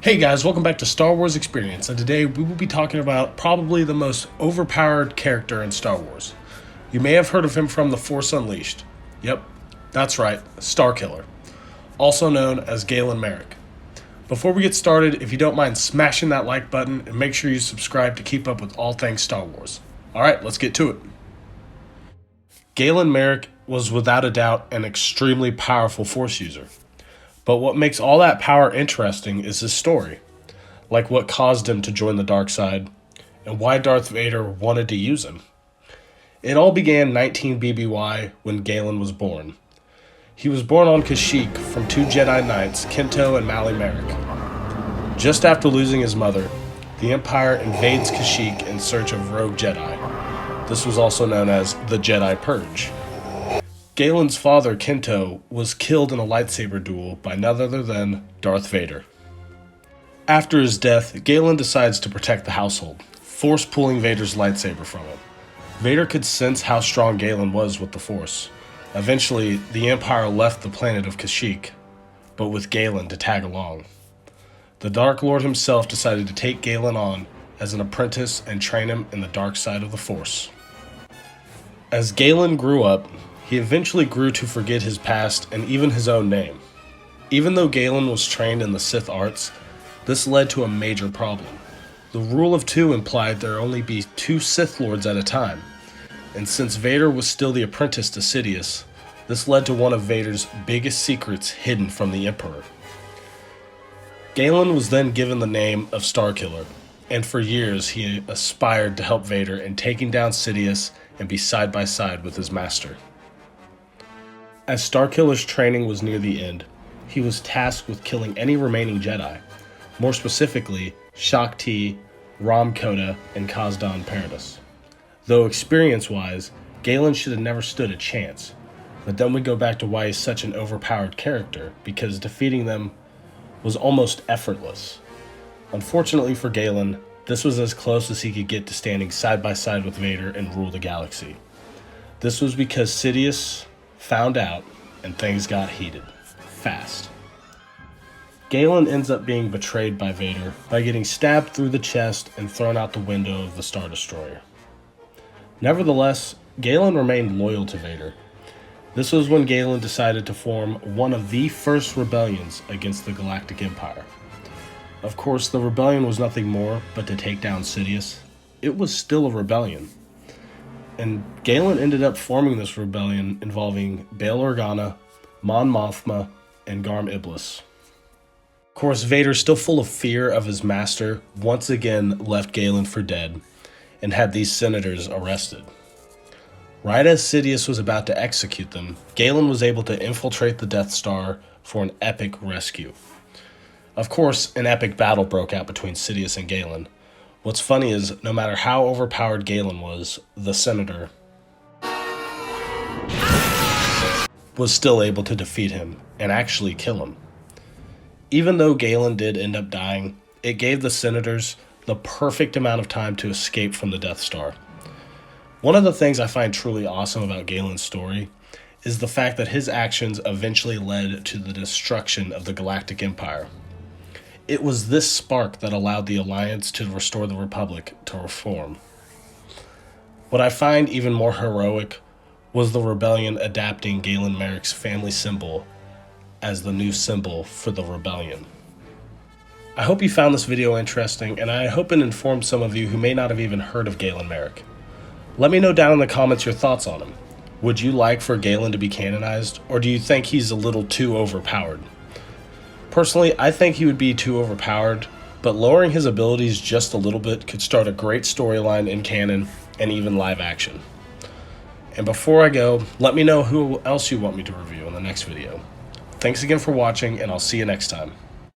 Hey guys, welcome back to Star Wars Experience, and today we will be talking about probably the most overpowered character in Star Wars. You may have heard of him from The Force Unleashed. Yep, that's right, Starkiller, also known as Galen Marek. Before we get started, if you don't mind smashing that like button and make sure you subscribe to keep up with all things Star Wars. Alright, let's get to it. Galen Marek was without a doubt an extremely powerful Force user. But what makes all that power interesting is his story, like what caused him to join the dark side, and why Darth Vader wanted to use him. It all began 19 BBY when Galen was born. He was born on Kashyyyk from two Jedi Knights, Kinto and Mali Marek. Just after losing his mother, the Empire invades Kashyyyk in search of rogue Jedi. This was also known as the Jedi Purge. Galen's father, Kinto, was killed in a lightsaber duel by none other than Darth Vader. After his death, Galen decides to protect the household, force pulling Vader's lightsaber from him. Vader could sense how strong Galen was with the Force. Eventually, the Empire left the planet of Kashyyyk, but with Galen to tag along. The Dark Lord himself decided to take Galen on as an apprentice and train him in the dark side of the Force. As Galen grew up, he eventually grew to forget his past and even his own name. Even though Galen was trained in the Sith arts, this led to a major problem. The rule of two implied there only be two Sith Lords at a time, and since Vader was still the apprentice to Sidious, this led to one of Vader's biggest secrets hidden from the Emperor. Galen was then given the name of Starkiller, and for years he aspired to help Vader in taking down Sidious and be side by side with his master. As Starkiller's training was near the end, he was tasked with killing any remaining Jedi, more specifically Shaak Ti, Ram Koda, and Kazdan Paradis. Though experience-wise, Galen should have never stood a chance, but then we go back to why he's such an overpowered character, because defeating them was almost effortless. Unfortunately for Galen, this was as close as he could get to standing side by side with Vader and rule the galaxy. This was because Sidious found out, and things got heated. Fast. Galen ends up being betrayed by Vader by getting stabbed through the chest and thrown out the window of the Star Destroyer. Nevertheless, Galen remained loyal to Vader. This was when Galen decided to form one of the first rebellions against the Galactic Empire. Of course, the rebellion was nothing more but to take down Sidious. It was still a rebellion. And Galen ended up forming this rebellion involving Bail Organa, Mon Mothma, and Garm Iblis. Of course, Vader, still full of fear of his master, once again left Galen for dead and had these senators arrested. Right as Sidious was about to execute them, Galen was able to infiltrate the Death Star for an epic rescue. Of course, an epic battle broke out between Sidious and Galen. What's funny is, no matter how overpowered Galen was, the Senator was still able to defeat him and actually kill him. Even though Galen did end up dying, it gave the Senators the perfect amount of time to escape from the Death Star. One of the things I find truly awesome about Galen's story is the fact that his actions eventually led to the destruction of the Galactic Empire. It was this spark that allowed the Alliance to restore the Republic to reform. What I find even more heroic was the rebellion adapting Galen Marek's family symbol as the new symbol for the rebellion. I hope you found this video interesting, and I hope it informed some of you who may not have even heard of Galen Marek. Let me know down in the comments your thoughts on him. Would you like for Galen to be canonized, or do you think he's a little too overpowered? Personally, I think he would be too overpowered, but lowering his abilities just a little bit could start a great storyline in canon and even live action. And before I go, let me know who else you want me to review in the next video. Thanks again for watching, and I'll see you next time.